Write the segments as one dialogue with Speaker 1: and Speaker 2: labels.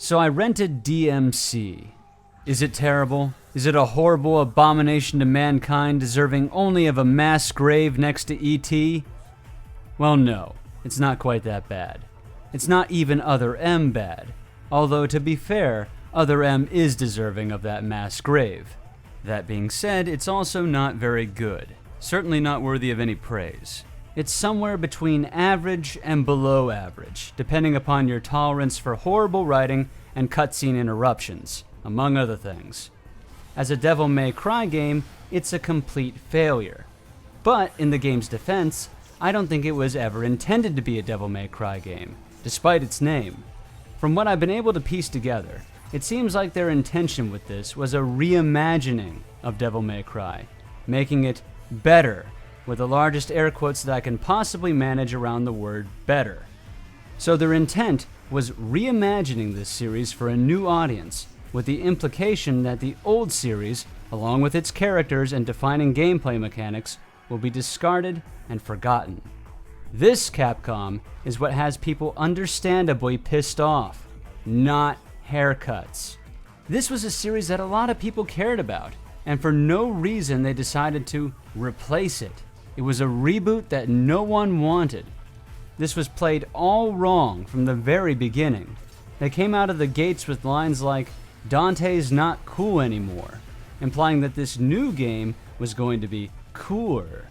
Speaker 1: So I rented DmC. Is it terrible? Is it a horrible abomination to mankind deserving only of a mass grave next to E.T.? Well, no, it's not quite that bad. It's not even Other M bad, although to be fair, Other M is deserving of that mass grave. That being said, it's also not very good, certainly not worthy of any praise. It's somewhere between average and below average, depending upon your tolerance for horrible writing and cutscene interruptions, among other things. As a Devil May Cry game, it's a complete failure. But in the game's defense, I don't think it was ever intended to be a Devil May Cry game, despite its name. From what I've been able to piece together, it seems like their intention with this was a reimagining of Devil May Cry, making it better, with the largest air quotes that I can possibly manage around the word better. So their intent was reimagining this series for a new audience, with the implication that the old series, along with its characters and defining gameplay mechanics, will be discarded and forgotten. This, Capcom, is what has people understandably pissed off, not haircuts. This was a series that a lot of people cared about, and for no reason they decided to replace it. It was a reboot that no one wanted. This was played all wrong from the very beginning. They came out of the gates with lines like, "Dante's not cool anymore," implying that this new game was going to be cooler.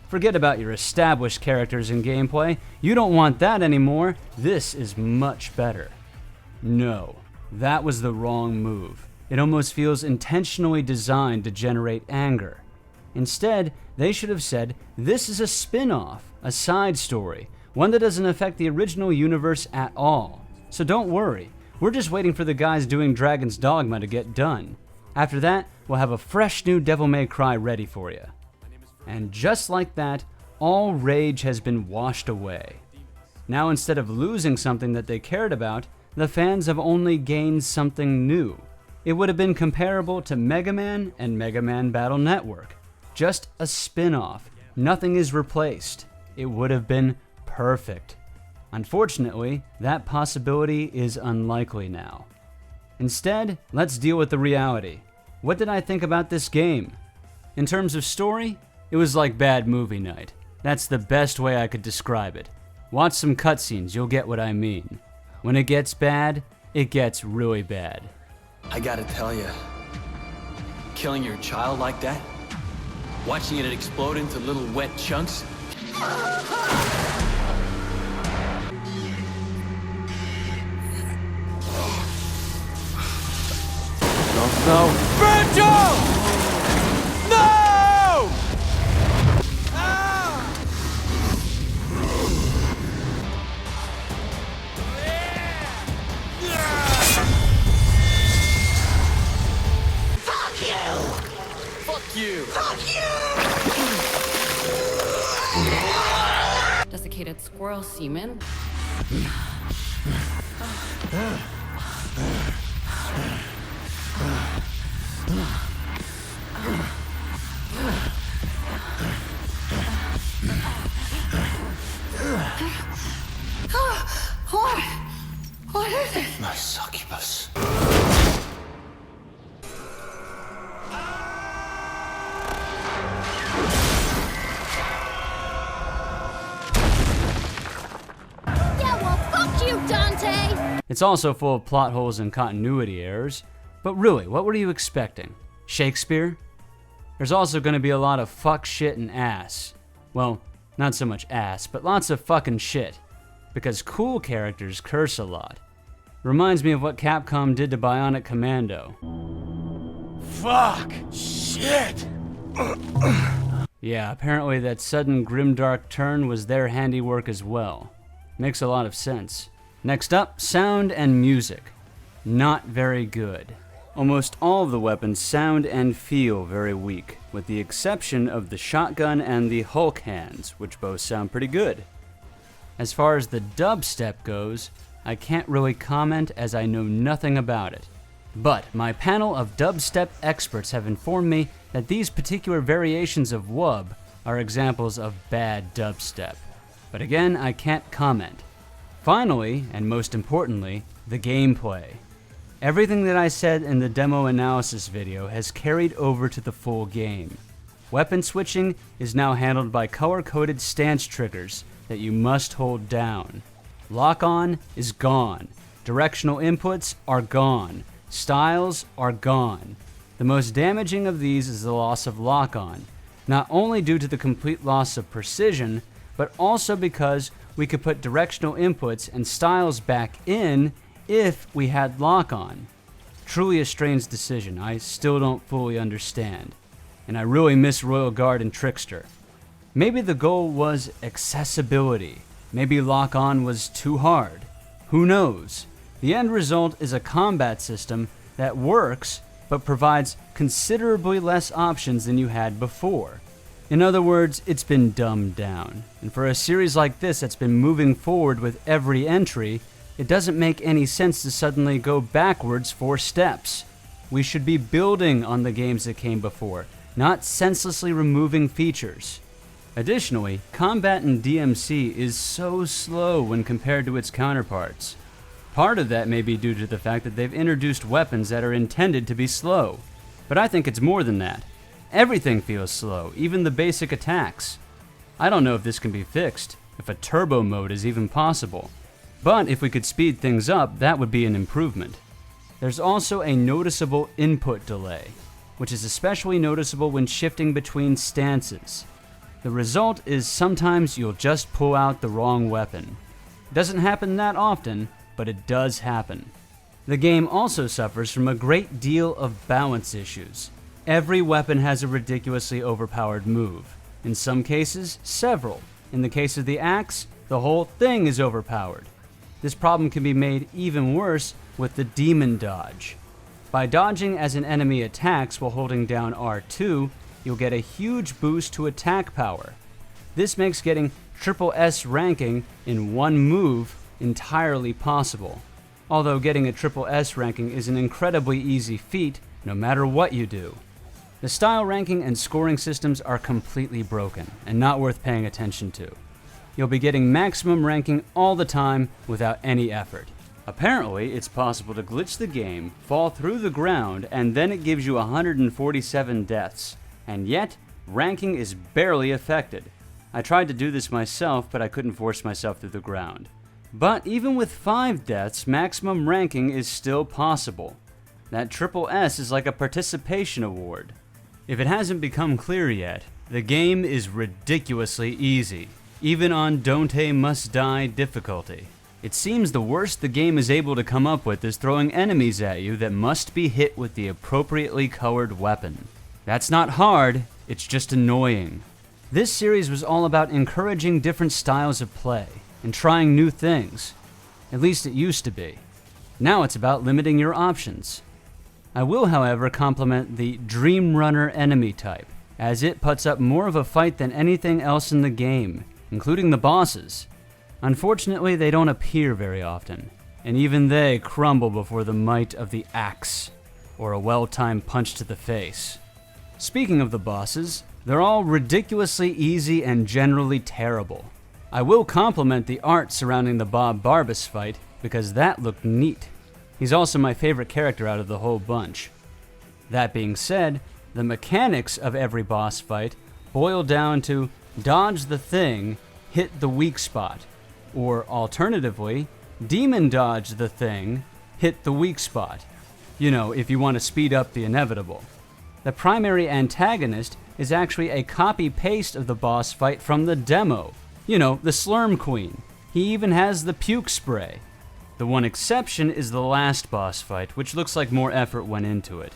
Speaker 1: Forget about your established characters and gameplay. You don't want that anymore. This is much better. No, that was the wrong move. It almost feels intentionally designed to generate anger. Instead, they should have said, this is a spin-off, a side story, one that doesn't affect the original universe at all. So don't worry, we're just waiting for the guys doing Dragon's Dogma to get done. After that, we'll have a fresh new Devil May Cry ready for you. And just like that, all rage has been washed away. Now instead of losing something that they cared about, the fans have only gained something new. It would have been comparable to Mega Man and Mega Man Battle Network. Just a spin-off. Nothing is replaced. It would have been perfect. Unfortunately, that possibility is unlikely now. Instead, let's deal with the reality. What did I think about this game? In terms of story, it was like bad movie night. That's the best way I could describe it. Watch some cutscenes, you'll get what I mean. When it gets bad, it gets really bad.
Speaker 2: I gotta tell you, killing your child like that, watching it explode into little wet chunks. No. Virgil! No! Ah! Fuck you! Fuck you! Fuck you!
Speaker 3: Desiccated squirrel semen. What is it?
Speaker 2: My succubus.
Speaker 4: Yeah, well, fuck you, Dante!
Speaker 1: It's also full of plot holes and continuity errors, but really, what were you expecting? Shakespeare? There's also going to be a lot of fuck, shit, and ass. Well, not so much ass, but lots of fucking shit. Because cool characters curse a lot. Reminds me of what Capcom did to Bionic Commando.
Speaker 2: Fuck! Shit!
Speaker 1: Yeah, apparently that sudden grimdark turn was their handiwork as well. Makes a lot of sense. Next up, sound and music. Not very good. Almost all of the weapons sound and feel very weak, with the exception of the shotgun and the Hulk hands, which both sound pretty good. As far as the dubstep goes, I can't really comment as I know nothing about it. But my panel of dubstep experts have informed me that these particular variations of wub are examples of bad dubstep. But again, I can't comment. Finally, and most importantly, the gameplay. Everything that I said in the demo analysis video has carried over to the full game. Weapon switching is now handled by color-coded stance triggers that you must hold down. Lock-on is gone. Directional inputs are gone. Styles are gone. The most damaging of these is the loss of lock-on, not only due to the complete loss of precision, but also because we could put directional inputs and styles back in if we had lock-on. Truly a strange decision I still don't fully understand, and I really miss Royal Guard and Trickster. Maybe the goal was accessibility. Maybe lock-on was too hard. Who knows? The end result is a combat system that works, but provides considerably less options than you had before. In other words, it's been dumbed down. And for a series like this that's been moving forward with every entry, it doesn't make any sense to suddenly go backwards 4 steps. We should be building on the games that came before, not senselessly removing features. Additionally, combat in DmC is so slow when compared to its counterparts. Part of that may be due to the fact that they've introduced weapons that are intended to be slow. But I think it's more than that. Everything feels slow, even the basic attacks. I don't know if this can be fixed, if a turbo mode is even possible. But if we could speed things up, that would be an improvement. There's also a noticeable input delay, which is especially noticeable when shifting between stances. The result is sometimes you'll just pull out the wrong weapon. It doesn't happen that often, but it does happen. The game also suffers from a great deal of balance issues. Every weapon has a ridiculously overpowered move. In some cases, several. In the case of the axe, the whole thing is overpowered. This problem can be made even worse with the demon dodge. By dodging as an enemy attacks while holding down R2, you'll get a huge boost to attack power. This makes getting SSS ranking in one move entirely possible. Although getting a SSS ranking is an incredibly easy feat no matter what you do. The style ranking and scoring systems are completely broken and not worth paying attention to. You'll be getting maximum ranking all the time without any effort. Apparently, it's possible to glitch the game, fall through the ground, and then it gives you 147 deaths. And yet, ranking is barely affected. I tried to do this myself, but I couldn't force myself through the ground. But even with 5 deaths, maximum ranking is still possible. That SSS is like a participation award. If it hasn't become clear yet, the game is ridiculously easy, even on Dante Must Die difficulty. It seems the worst the game is able to come up with is throwing enemies at you that must be hit with the appropriately colored weapon. That's not hard, it's just annoying. This series was all about encouraging different styles of play and trying new things. At least it used to be. Now it's about limiting your options. I will, however, compliment the Dream Runner enemy type, as it puts up more of a fight than anything else in the game, including the bosses. Unfortunately, they don't appear very often, and even they crumble before the might of the axe, or a well-timed punch to the face. Speaking of the bosses, they're all ridiculously easy and generally terrible. I will compliment the art surrounding the Bob Barbas fight, because that looked neat. He's also my favorite character out of the whole bunch. That being said, the mechanics of every boss fight boil down to dodge the thing, hit the weak spot, or alternatively, demon dodge the thing, hit the weak spot. You know, if you want to speed up the inevitable. The primary antagonist is actually a copy-paste of the boss fight from the demo. You know, the Slurm Queen. He even has the puke spray. The one exception is the last boss fight, which looks like more effort went into it.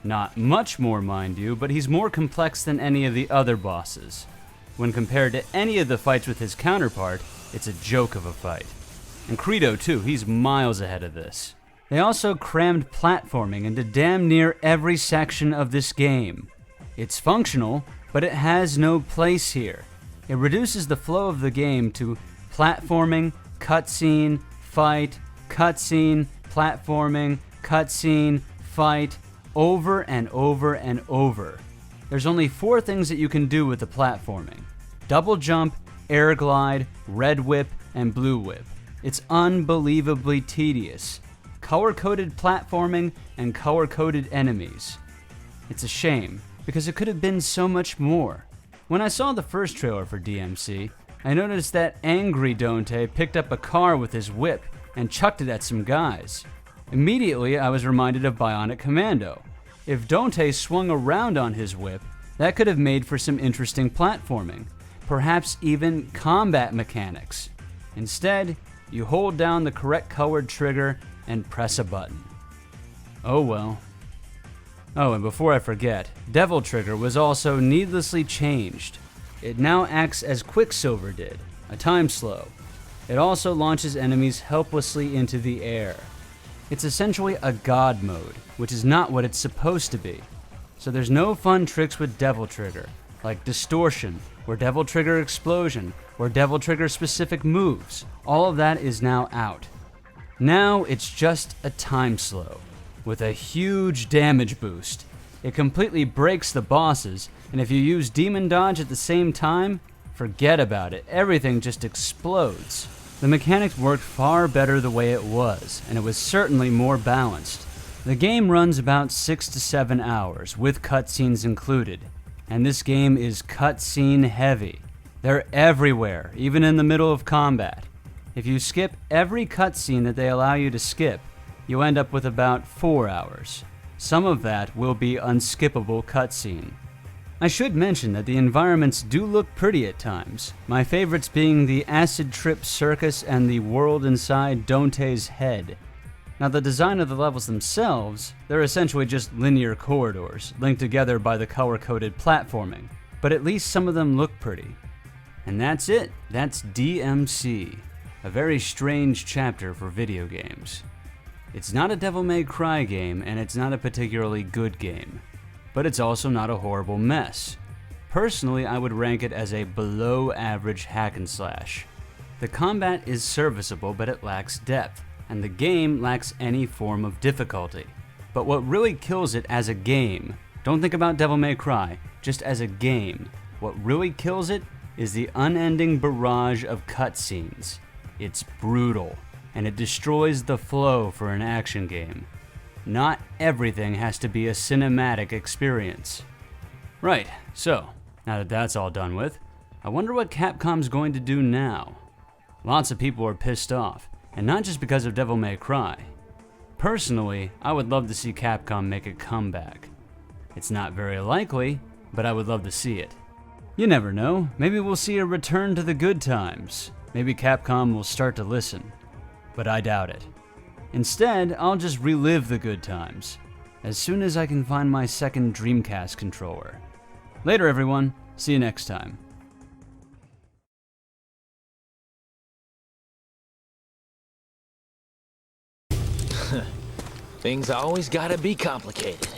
Speaker 1: Not much more, mind you, but he's more complex than any of the other bosses. When compared to any of the fights with his counterpart, it's a joke of a fight. And Credo too, he's miles ahead of this. They also crammed platforming into damn near every section of this game. It's functional, but it has no place here. It reduces the flow of the game to platforming, cutscene, fight, cutscene, platforming, cutscene, fight, over and over and over. There's only 4 things that you can do with the platforming: double jump, air glide, red whip, and blue whip. It's unbelievably tedious. color-coded platforming, and color-coded enemies. It's a shame, because it could have been so much more. When I saw the first trailer for DmC, I noticed that angry Dante picked up a car with his whip and chucked it at some guys. Immediately, I was reminded of Bionic Commando. If Dante swung around on his whip, that could have made for some interesting platforming, perhaps even combat mechanics. Instead, you hold down the correct colored trigger and press a button. Oh well. Oh, and before I forget, Devil Trigger was also needlessly changed. It now acts as Quicksilver did, a time slow. It also launches enemies helplessly into the air. It's essentially a god mode, which is not what it's supposed to be. So there's no fun tricks with Devil Trigger, like Distortion, or Devil Trigger Explosion, or Devil Trigger specific moves. All of that is now out. Now it's just a time slow, with a huge damage boost. It completely breaks the bosses, and if you use Demon Dodge at the same time, forget about it. Everything just explodes. The mechanics worked far better the way it was, and it was certainly more balanced. The game runs about 6 to 7 hours, with cutscenes included, and this game is cutscene heavy. They're everywhere, even in the middle of combat. If you skip every cutscene that they allow you to skip, you end up with about 4 hours. Some of that will be unskippable cutscene. I should mention that the environments do look pretty at times, my favorites being the acid trip circus and the world inside Dante's head. Now the design of the levels themselves, they're essentially just linear corridors, linked together by the color-coded platforming, but at least some of them look pretty. And that's it, that's DmC, a very strange chapter for video games. It's not a Devil May Cry game, and it's not a particularly good game, but it's also not a horrible mess. Personally, I would rank it as a below-average hack and slash. The combat is serviceable, but it lacks depth, and the game lacks any form of difficulty. But what really kills it as a game, don't think about Devil May Cry, just as a game, what really kills it is the unending barrage of cutscenes. It's brutal, and it destroys the flow for an action game. Not everything has to be a cinematic experience. Right, so, now that that's all done with, I wonder what Capcom's going to do now. Lots of people are pissed off, and not just because of Devil May Cry. Personally, I would love to see Capcom make a comeback. It's not very likely, but I would love to see it. You never know, maybe we'll see a return to the good times. Maybe Capcom will start to listen. But I doubt it. Instead, I'll just relive the good times, as soon as I can find my second Dreamcast controller. Later everyone, see you next time.
Speaker 5: Things always gotta be complicated.